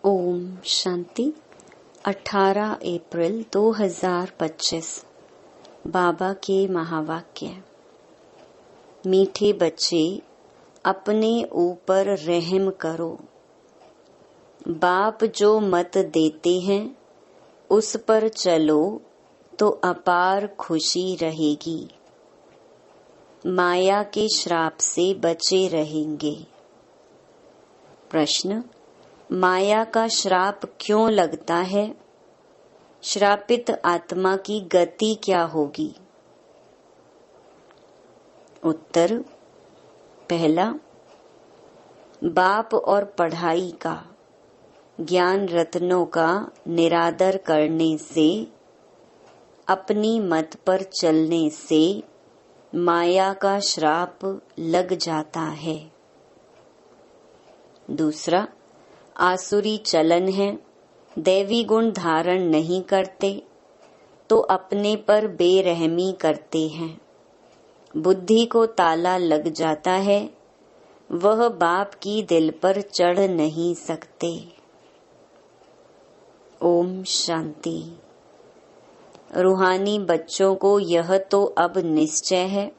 ओम शांति। 18 अप्रैल 2025 बाबा के महावाक्य। मीठे बच्चे, अपने ऊपर रहम करो। बाप जो मत देते हैं उस पर चलो तो अपार खुशी रहेगी। माया के श्राप से बचे रहेंगे। प्रश्न: माया का श्राप क्यों लगता है? श्रापित आत्मा की गति क्या होगी? उत्तर: पहला, बाप और पढ़ाई का, ज्ञान रत्नों का निरादर करने से, अपनी मत पर चलने से माया का श्राप लग जाता है। दूसरा, आसुरी चलन है, दैवी गुण धारण नहीं करते तो अपने पर बेरहमी करते हैं। बुद्धि को ताला लग जाता है, वह बाप की दिल पर चढ़ नहीं सकते। ओम शांति। रूहानी बच्चों को यह तो अब निश्चय है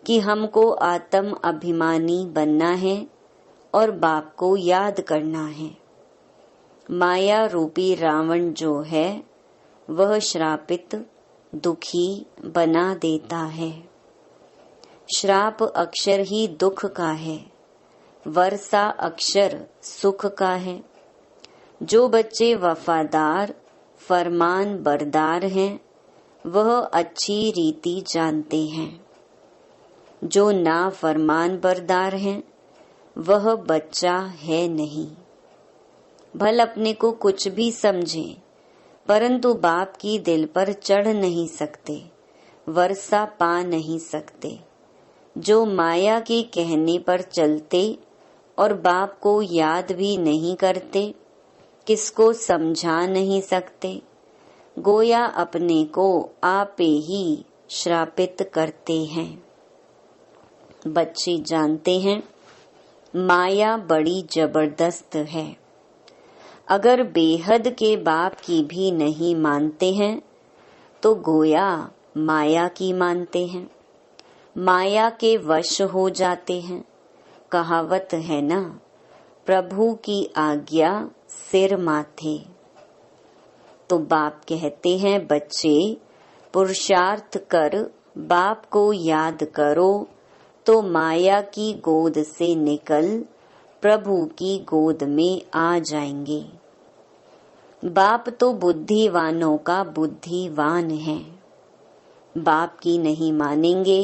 कि हमको आत्म अभिमानी बनना है और बाप को याद करना है। माया रूपी रावण जो है वह श्रापित, दुखी बना देता है। श्राप अक्षर ही दुख का है, वर्षा अक्षर सुख का है। जो बच्चे वफादार, फरमान बरदार हैं वह अच्छी रीति जानते हैं। जो ना फरमान बरदार हैं वह बच्चा है नहीं। भल अपने को कुछ भी समझे परंतु बाप की दिल पर चढ़ नहीं सकते, वर्षा पा नहीं सकते। जो माया के कहने पर चलते और बाप को याद भी नहीं करते, किसको समझा नहीं सकते, गोया अपने को आपे ही श्रापित करते हैं। बच्चे जानते हैं माया बड़ी जबरदस्त है। अगर बेहद के बाप की भी नहीं मानते हैं तो गोया माया की मानते हैं, माया के वश हो जाते हैं। कहावत है ना, प्रभु की आज्ञा सिर माथे। तो बाप कहते हैं बच्चे, पुरुषार्थ कर बाप को याद करो तो माया की गोद से निकल प्रभु की गोद में आ जाएंगे। बाप तो बुद्धिवानों का बुद्धिवान है। बाप की नहीं मानेंगे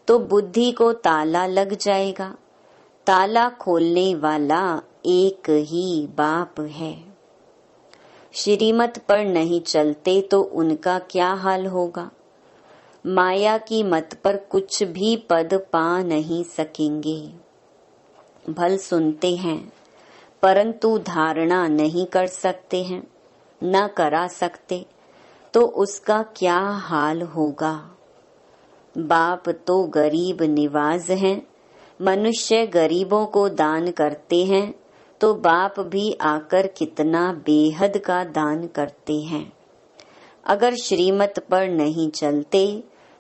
तो बुद्धि को ताला लग जाएगा। ताला खोलने वाला एक ही बाप है। श्रीमत पर नहीं चलते तो उनका क्या हाल होगा? माया की मत पर कुछ भी पद पा नहीं सकेंगे। भल सुनते हैं परंतु धारणा नहीं कर सकते हैं, न करा सकते तो उसका क्या हाल होगा? बाप तो गरीब निवाज हैं। मनुष्य गरीबों को दान करते हैं तो बाप भी आकर कितना बेहद का दान करते हैं। अगर श्रीमत पर नहीं चलते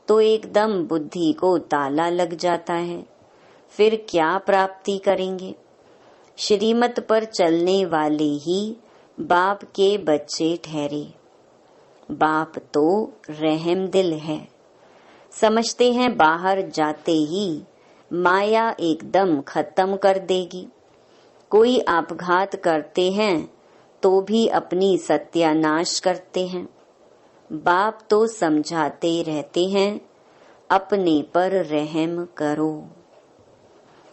तो एकदम बुद्धि को ताला लग जाता है, फिर क्या प्राप्ति करेंगे? श्रीमत पर चलने वाले ही बाप के बच्चे ठहरे। बाप तो रहम दिल है। समझते हैं बाहर जाते ही माया एकदम खत्म कर देगी। कोई आपघात करते हैं तो भी अपनी सत्यानाश करते हैं। बाप तो समझाते रहते हैं, अपने पर रहम करो।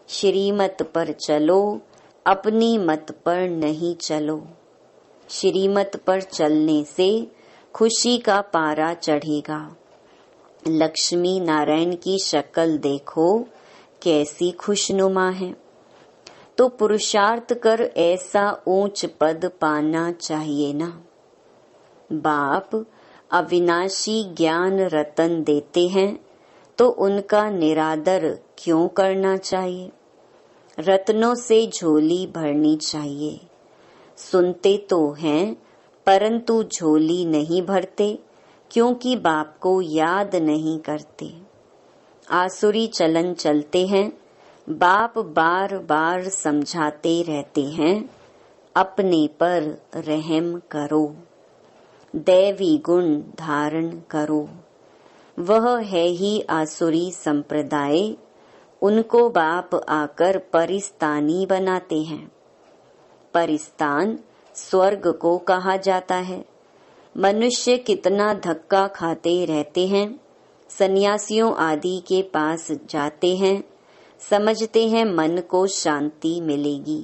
श्रीमत पर चलो, अपनी मत पर नहीं चलो। श्रीमत पर चलने से खुशी का पारा चढ़ेगा। लक्ष्मी नारायण की शक्ल देखो कैसी खुशनुमा है। तो पुरुषार्थ कर ऐसा ऊंच पद पाना चाहिए ना। बाप अविनाशी ज्ञान रतन देते हैं तो उनका निरादर क्यों करना चाहिए? रत्नों से झोली भरनी चाहिए। सुनते तो हैं परंतु झोली नहीं भरते, क्योंकि बाप को याद नहीं करते। आसुरी चलन चलते हैं, बाप बार बार समझाते रहते हैं, अपने पर रहम करो, दैवी गुण धारण करो। वह है ही आसुरी संप्रदाय, उनको बाप आकर परिस्तानी बनाते हैं। परिस्तान स्वर्ग को कहा जाता है। मनुष्य कितना धक्का खाते रहते हैं, सन्यासियों आदि के पास जाते हैं, समझते हैं मन को शांति मिलेगी।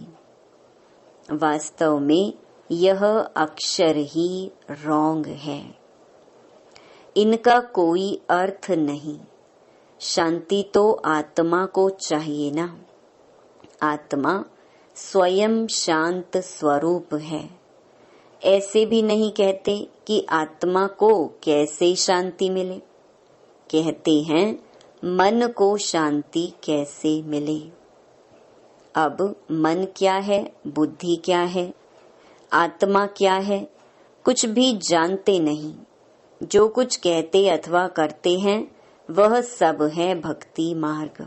वास्तव में यह अक्षर ही रॉन्ग है। इनका कोई अर्थ नहीं। शांति तो आत्मा को चाहिए ना। आत्मा स्वयं शांत स्वरूप है। ऐसे भी नहीं कहते कि आत्मा को कैसे शांति मिले, कहते हैं मन को शांति कैसे मिले। अब मन क्या है, बुद्धि क्या है, आत्मा क्या है, कुछ भी जानते नहीं। जो कुछ कहते अथवा करते हैं वह सब है भक्ति मार्ग।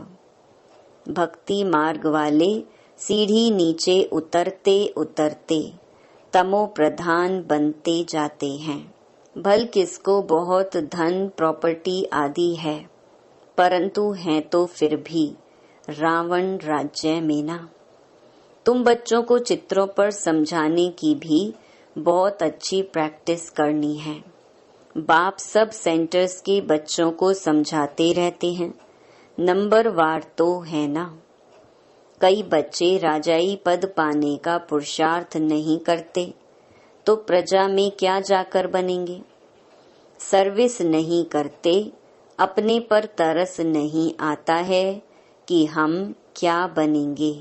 भक्ति मार्ग वाले सीढ़ी नीचे उतरते उतरते तमो प्रधान बनते जाते हैं। भल किसको बहुत धन प्रॉपर्टी आदि है, परंतु हैं तो फिर भी रावण राज्य में ना। तुम बच्चों को चित्रों पर समझाने की भी बहुत अच्छी प्रैक्टिस करनी है। बाप सब सेंटर्स के बच्चों को समझाते रहते हैं, नंबर वार तो है ना। कई बच्चे राजाई पद पाने का पुरुषार्थ नहीं करते तो प्रजा में क्या जाकर बनेंगे। सर्विस नहीं करते, अपने पर तरस नहीं आता है कि हम क्या बनेंगे।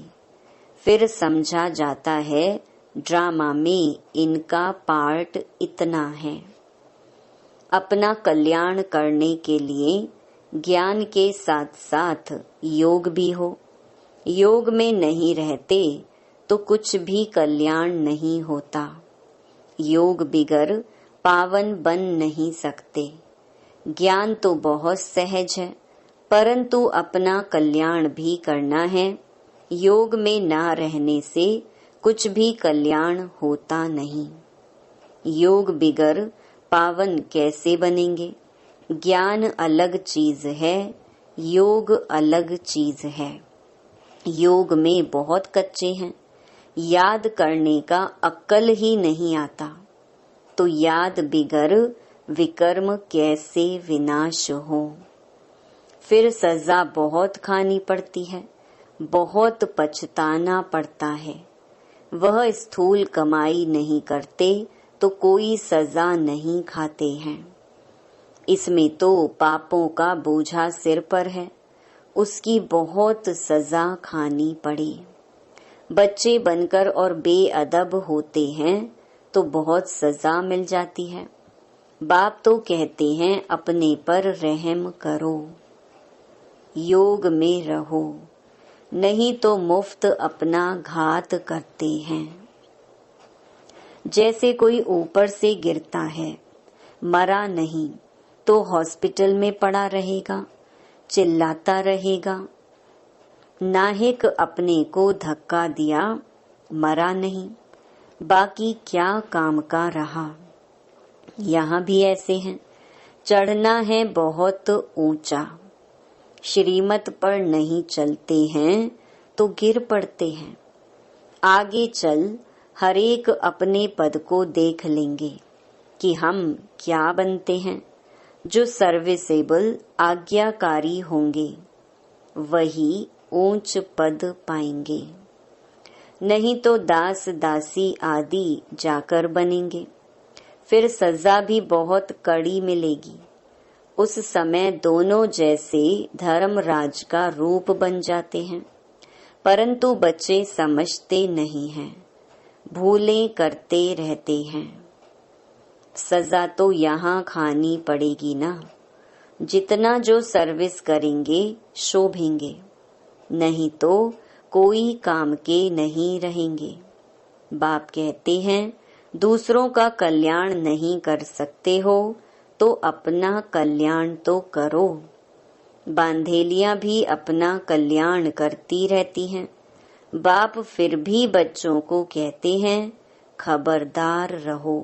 फिर समझा जाता है ड्रामा में इनका पार्ट इतना है। अपना कल्याण करने के लिए ज्ञान के साथ साथ योग भी हो। योग में नहीं रहते तो कुछ भी कल्याण नहीं होता। योग बिगर पावन बन नहीं सकते। ज्ञान तो बहुत सहज है, परंतु अपना कल्याण भी करना है। योग में ना रहने से कुछ भी कल्याण होता नहीं। योग बिगर पावन कैसे बनेंगे। ज्ञान अलग चीज है, योग अलग चीज है। योग में बहुत कच्चे हैं, याद करने का अक्ल ही नहीं आता, तो याद बिगर विकर्म कैसे विनाश हो। फिर सजा बहुत खानी पड़ती है, बहुत पछताना पड़ता है। वह स्थूल कमाई नहीं करते तो कोई सजा नहीं खाते हैं। इसमें तो पापों का बोझा सिर पर है, उसकी बहुत सजा खानी पड़ी। बच्चे बनकर और बेअदब होते हैं तो बहुत सजा मिल जाती है। बाप तो कहते हैं अपने पर रहम करो, योग में रहो, नहीं तो मुफ्त अपना घात करते हैं। जैसे कोई ऊपर से गिरता है, मरा नहीं तो हॉस्पिटल में पड़ा रहेगा, चिल्लाता रहेगा। नाहिक अपने को धक्का दिया, मरा नहीं, बाकी क्या काम का रहा। यहाँ भी ऐसे हैं, चढ़ना है बहुत ऊंचा, श्रीमत पर नहीं चलते हैं तो गिर पड़ते हैं। आगे चल हर एक अपने पद को देख लेंगे कि हम क्या बनते हैं। जो सर्विसेबल आज्ञाकारी होंगे वही ऊंच पद पाएंगे, नहीं तो दास दासी आदि जाकर बनेंगे। फिर सजा भी बहुत कड़ी मिलेगी। उस समय दोनों जैसे धर्मराज का रूप बन जाते हैं, परंतु बच्चे समझते नहीं हैं, भूलें करते रहते हैं। सजा तो यहाँ खानी पड़ेगी ना। जितना जो सर्विस करेंगे शोभेंगे, नहीं तो कोई काम के नहीं रहेंगे। बाप कहते हैं दूसरों का कल्याण नहीं कर सकते हो तो अपना कल्याण तो करो। बांधेलियां भी अपना कल्याण करती रहती हैं। बाप फिर भी बच्चों को कहते हैं खबरदार रहो।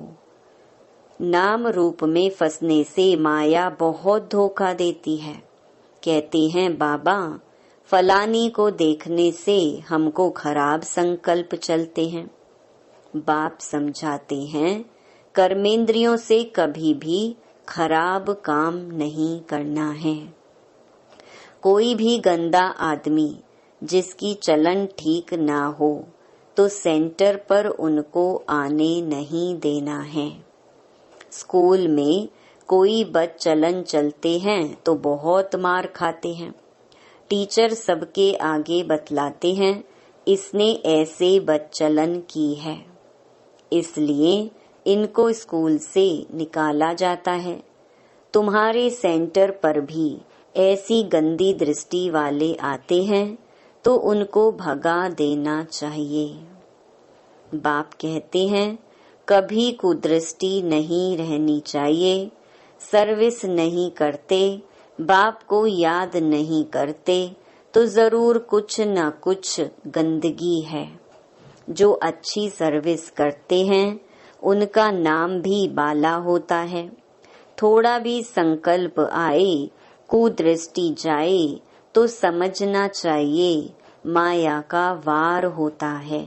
नाम रूप में फंसने से माया बहुत धोखा देती है। कहते हैं बाबा फलानी को देखने से हमको खराब संकल्प चलते हैं। बाप समझाते हैं कर्मेंद्रियों से कभी भी खराब काम नहीं करना है। कोई भी गंदा आदमी जिसकी चलन ठीक ना हो तो सेंटर पर उनको आने नहीं देना है। स्कूल में कोई बदचलन चलते हैं तो बहुत मार खाते हैं। टीचर सबके आगे बतलाते हैं इसने ऐसे बदचलन की है, इसलिए इनको स्कूल से निकाला जाता है। तुम्हारे सेंटर पर भी ऐसी गंदी दृष्टि वाले आते हैं तो उनको भगा देना चाहिए। बाप कहते हैं कभी कुदृष्टि नहीं रहनी चाहिए। सर्विस नहीं करते, बाप को याद नहीं करते तो जरूर कुछ न कुछ गंदगी है। जो अच्छी सर्विस करते हैं उनका नाम भी बाला होता है। थोड़ा भी संकल्प आए, कुदृष्टि जाए तो समझना चाहिए माया का वार होता है।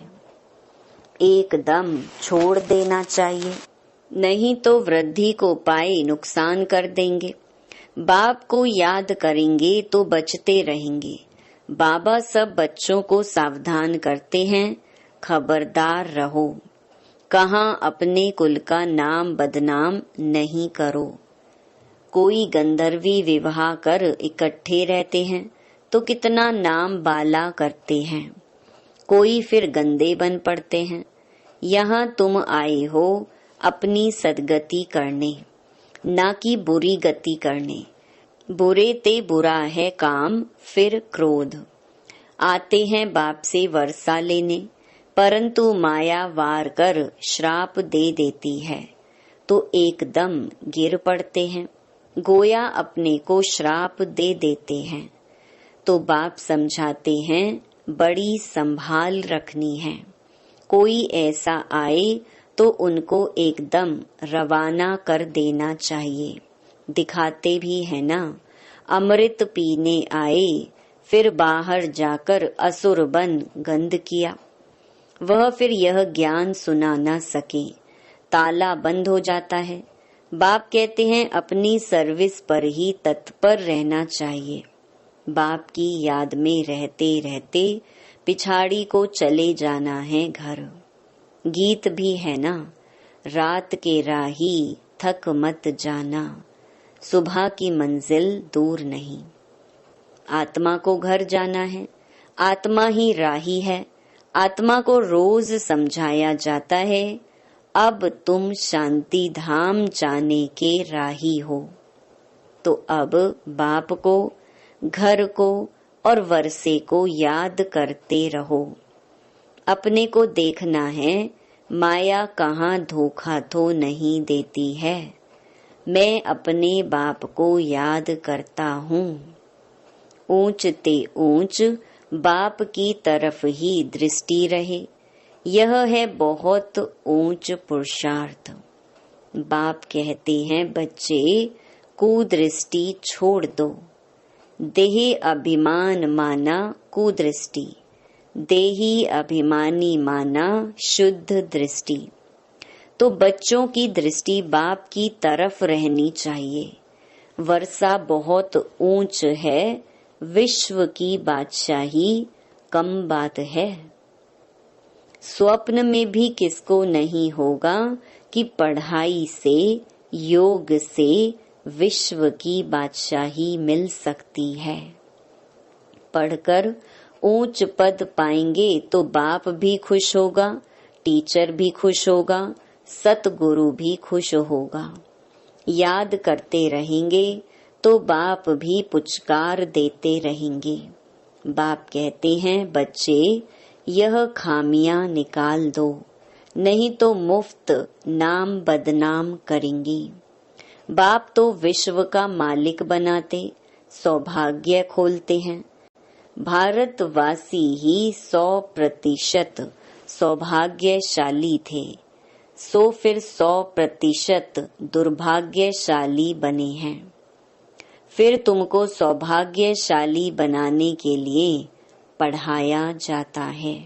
एकदम छोड़ देना चाहिए, नहीं तो वृद्धि को पाए नुकसान कर देंगे। बाप को याद करेंगे तो बचते रहेंगे। बाबा सब बच्चों को सावधान करते हैं खबरदार रहो। कहाँ अपने कुल का नाम बदनाम नहीं करो। कोई गंधर्वी विवाह कर इकट्ठे रहते हैं तो कितना नाम बाला करते हैं। कोई फिर गंदे बन पड़ते हैं। यहाँ तुम आए हो अपनी सदगति करने, ना कि बुरी गति करने। बुरे ते बुरा है काम, फिर क्रोध। आते हैं बाप से वर्षा लेने, परंतु माया वार कर श्राप दे देती है तो एकदम गिर पड़ते हैं। गोया अपने को श्राप दे देते हैं। तो बाप समझाते हैं बड़ी संभाल रखनी है। कोई ऐसा आए तो उनको एकदम रवाना कर देना चाहिए। दिखाते भी है ना, अमृत पीने आए फिर बाहर जाकर असुर बन गंध किया। वह फिर यह ज्ञान सुना न सके, ताला बंद हो जाता है। बाप कहते हैं अपनी सर्विस पर ही तत्पर रहना चाहिए। बाप की याद में रहते रहते पिछाड़ी को चले जाना है घर। गीत भी है ना, रात के राही थक मत जाना, सुबह की मंजिल दूर नहीं। आत्मा को घर जाना है, आत्मा ही राही है। आत्मा को रोज समझाया जाता है अब तुम शांति धाम जाने के राही हो। तो अब बाप को, घर को और वर्षे को याद करते रहो। अपने को देखना है माया कहाँ धोखा तो नहीं देती है। मैं अपने बाप को याद करता हूँ। ऊंच ते ऊंच बाप की तरफ ही दृष्टि रहे, यह है बहुत ऊंच पुरुषार्थ। बाप कहते हैं बच्चे कुदृष्टि छोड़ दो। देह अभिमान माना कुदृष्टि, देही अभिमानी माना शुद्ध दृष्टि। तो बच्चों की दृष्टि बाप की तरफ रहनी चाहिए। वर्षा बहुत ऊंच है, विश्व की बादशाही कम बात है। स्वप्न में भी किसको नहीं होगा कि पढ़ाई से, योग से विश्व की बादशाही मिल सकती है। पढ़कर ऊंच पद पाएंगे तो बाप भी खुश होगा, टीचर भी खुश होगा, सतगुरु भी खुश होगा। याद करते रहेंगे तो बाप भी पुचकार देते रहेंगे। बाप कहते हैं बच्चे यह खामियां निकाल दो, नहीं तो मुफ्त नाम बदनाम करेंगी। बाप तो विश्व का मालिक बनाते सौभाग्य खोलते हैं। भारतवासी ही 100% सौभाग्यशाली थे, सो फिर 100% दुर्भाग्यशाली बने हैं। फिर तुमको सौभाग्यशाली बनाने के लिए पढ़ाया जाता है।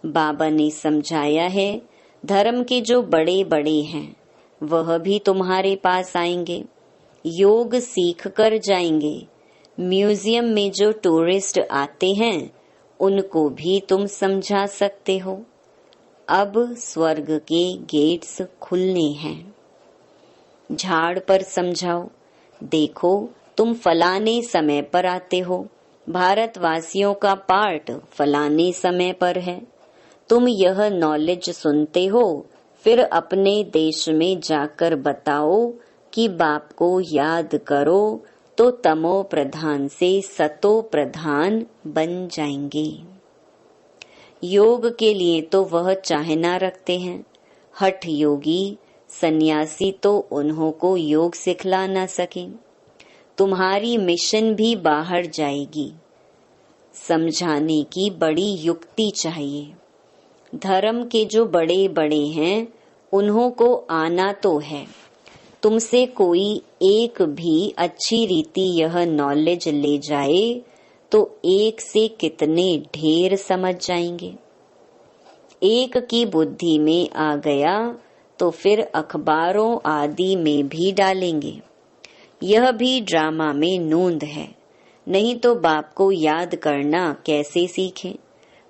बाबा ने समझाया है, धर्म के जो बड़े बड़े हैं वह भी तुम्हारे पास आएंगे, योग सीख कर जाएंगे। म्यूजियम में जो टूरिस्ट आते हैं उनको भी तुम समझा सकते हो। अब स्वर्ग के गेट्स खुलने हैं। झाड़ पर समझाओ, देखो तुम फलाने समय पर आते हो, भारतवासियों का पार्ट फलाने समय पर है। तुम यह नॉलेज सुनते हो, फिर अपने देश में जाकर बताओ कि बाप को याद करो तो तमो प्रधान से सतो प्रधान बन जाएंगे। योग के लिए तो वह चाहना रखते हैं। हठ योगी सन्यासी तो उन्हों को योग सिखला न सके। तुम्हारी मिशन भी बाहर जाएगी। समझाने की बड़ी युक्ति चाहिए। धर्म के जो बड़े बड़े हैं उन्हों को आना तो है। तुमसे कोई एक भी अच्छी रीति यह नॉलेज ले जाए तो एक से कितने ढेर समझ जाएंगे। एक की बुद्धि में आ गया तो फिर अखबारों आदि में भी डालेंगे। यह भी ड्रामा में नोंद है। नहीं तो बाप को याद करना कैसे सीखें।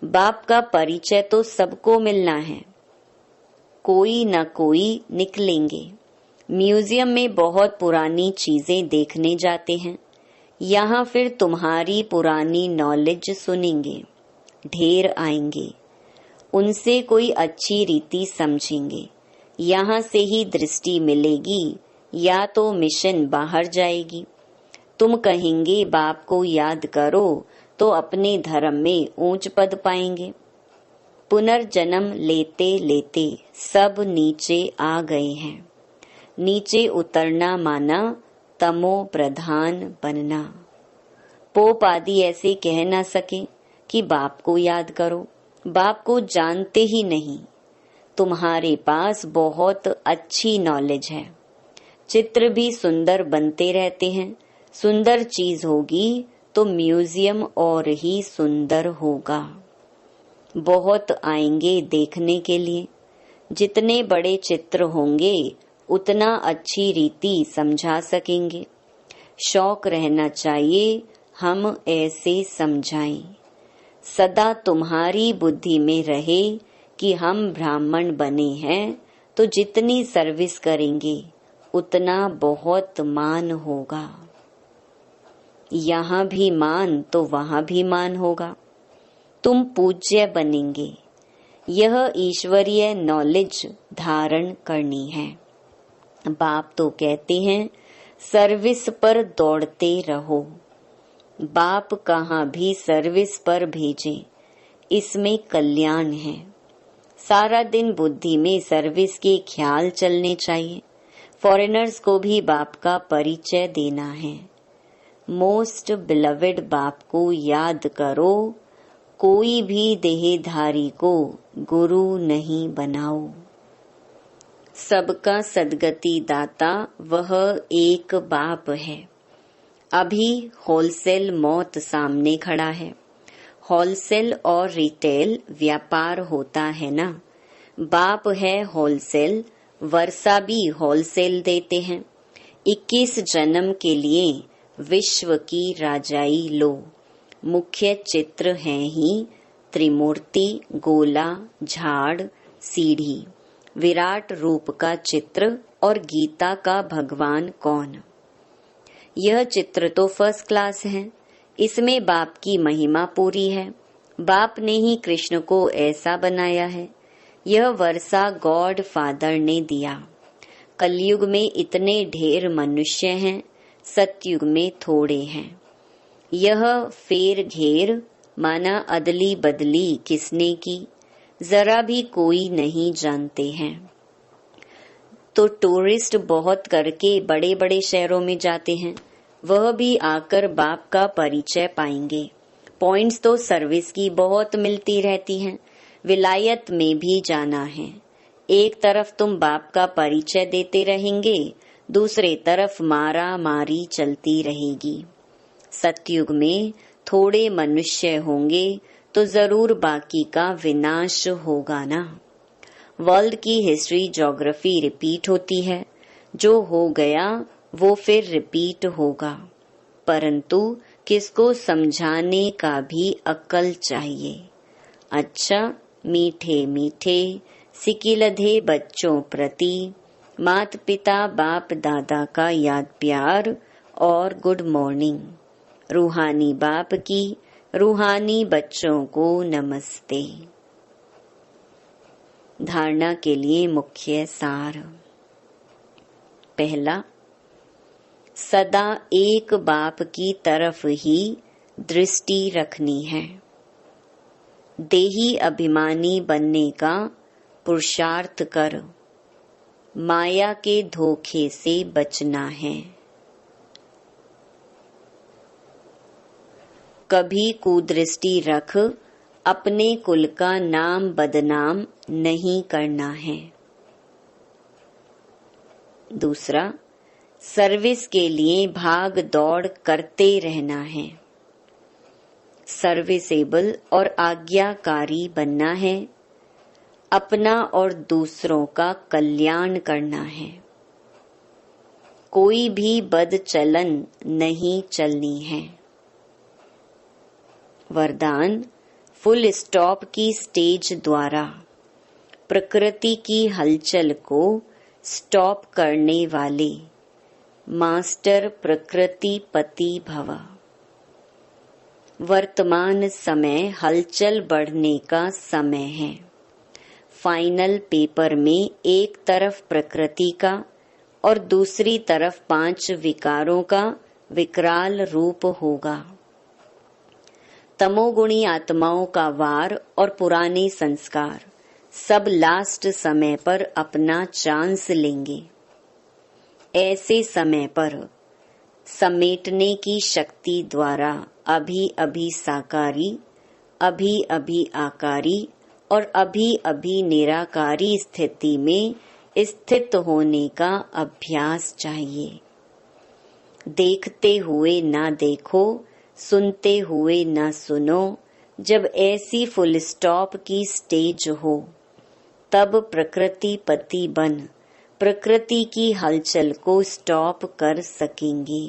बाप का परिचय तो सबको मिलना है। कोई न कोई निकलेंगे। म्यूजियम में बहुत पुरानी चीजें देखने जाते हैं। यहाँ फिर तुम्हारी पुरानी नॉलेज सुनेंगे। ढेर आएंगे। उनसे कोई अच्छी रीति समझेंगे। यहाँ से ही दृष्टि मिलेगी या तो मिशन बाहर जाएगी। तुम कहेंगे बाप को याद करो तो अपने धर्म में ऊंच पद पाएंगे। पुनर्जन्म लेते लेते सब नीचे आ गए हैं। नीचे उतरना माना तमो प्रधान बनना। पोप आदि ऐसे कह ना सके कि बाप को याद करो। बाप को जानते ही नहीं। तुम्हारे पास बहुत अच्छी नॉलेज है। चित्र भी सुंदर बनते रहते हैं। सुंदर चीज होगी तो म्यूजियम और ही सुंदर होगा। बहुत आएंगे देखने के लिए। जितने बड़े चित्र होंगे उतना अच्छी रीति समझा सकेंगे। शौक रहना चाहिए हम ऐसे समझाएं। सदा तुम्हारी बुद्धि में रहे कि हम ब्राह्मण बने हैं तो जितनी सर्विस करेंगे उतना बहुत मान होगा। यहाँ भी मान तो वहाँ भी मान होगा। तुम पूज्य बनेंगे। यह ईश्वरीय नॉलेज धारण करनी है। बाप तो कहते हैं सर्विस पर दौड़ते रहो। बाप कहाँ भी सर्विस पर भेजे, इसमें कल्याण है। सारा दिन बुद्धि में सर्विस के ख्याल चलने चाहिए। फॉरेनर्स को भी बाप का परिचय देना है। मोस्ट बिलवेड बाप को याद करो। कोई भी देहधारी को गुरु नहीं बनाओ। सबका सदगति दाता वह एक बाप है। अभी होलसेल मौत सामने खड़ा है। होलसेल और रिटेल व्यापार होता है ना। बाप है होलसेल, वर्षा भी होलसेल देते हैं। 21 जन्म के लिए विश्व की राजाई लो। मुख्य चित्र हैं ही त्रिमूर्ति, गोला, झाड़, सीढ़ी। विराट रूप का चित्र और गीता का भगवान कौन। यह चित्र तो फर्स्ट क्लास है। इसमें बाप की महिमा पूरी है। बाप ने ही कृष्ण को ऐसा बनाया है। यह वर्षा गॉड फादर ने दिया। कलयुग में इतने ढेर मनुष्य हैं, सतयुग में थोड़े हैं। यह फेर घेर माना अदली बदली किसने की। जरा भी कोई नहीं जानते हैं। तो टूरिस्ट बहुत करके बड़े बड़े शहरों में जाते हैं, वह भी आकर बाप का परिचय पाएंगे। पॉइंट्स तो सर्विस की बहुत मिलती रहती हैं। विलायत में भी जाना है, एक तरफ तुम बाप का परिचय देते रहेंगे, दूसरे तरफ मारा मारी चलती रहेगी। सतयुग में थोड़े मनुष्य होंगे तो जरूर बाकी का विनाश होगा ना। वर्ल्ड की हिस्ट्री ज्योग्राफी रिपीट होती है, जो हो गया वो फिर रिपीट होगा, परंतु किसको समझाने का भी अक्ल चाहिए। अच्छा, मीठे मीठे सिकिलधे बच्चों प्रति माता पिता बाप दादा का याद प्यार और गुड मॉर्निंग। रूहानी बाप की रूहानी बच्चों को नमस्ते। धारणा के लिए मुख्य सार। पहला, सदा एक बाप की तरफ ही दृष्टि रखनी है। देही अभिमानी बनने का पुरुषार्थ कर माया के धोखे से बचना है। कभी कुदृष्टि रख अपने कुल का नाम बदनाम नहीं करना है। दूसरा, सर्विस के लिए भाग दौड़ करते रहना है। सर्विसेबल और आज्ञाकारी बनना है। अपना और दूसरों का कल्याण करना है। कोई भी बदचलन नहीं चलनी है। वरदान, फुल स्टॉप की स्टेज द्वारा प्रकृति की हलचल को स्टॉप करने वाले मास्टर प्रकृति पति भव। वर्तमान समय हलचल बढ़ने का समय है। फाइनल पेपर में एक तरफ प्रकृति का और दूसरी तरफ 5 विकारों का विकराल रूप होगा। तमोगुणी आत्माओं का वार और पुराने संस्कार सब लास्ट समय पर अपना चांस लेंगे। ऐसे समय पर समेटने की शक्ति द्वारा अभी अभी साकारी, अभी अभी आकारी और अभी अभी निराकारी स्थिति में स्थित होने का अभ्यास चाहिए। देखते हुए ना देखो, सुनते हुए न सुनो। जब ऐसी फुल स्टॉप की स्टेज हो, तब प्रकृति पति बन प्रकृति की हलचल को स्टॉप कर सकेंगे।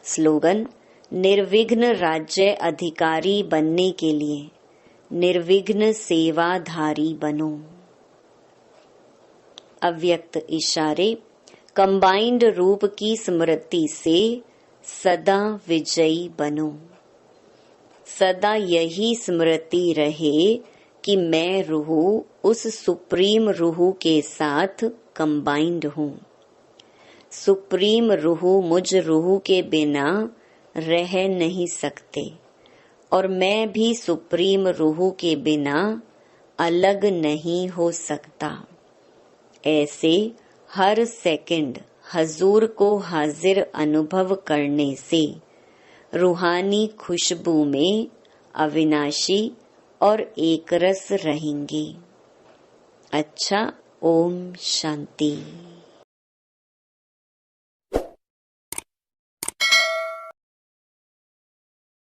स्लोगन, निर्विघ्न राज्य अधिकारी बनने के लिए निर्विघ्न सेवाधारी बनो। अव्यक्त इशारे, कंबाइंड रूप की स्मृति से सदा विजयी बनो। सदा यही स्मृति रहे कि मैं रूह उस सुप्रीम रूह के साथ कंबाइंड हूँ। सुप्रीम रूह मुझ रूह के बिना रह नहीं सकते और मैं भी सुप्रीम रूह के बिना अलग नहीं हो सकता। ऐसे हर सेकंड हजूर को हाजिर अनुभव करने से रूहानी खुशबू में अविनाशी और एकरस रहेंगे। अच्छा, ओम शांति।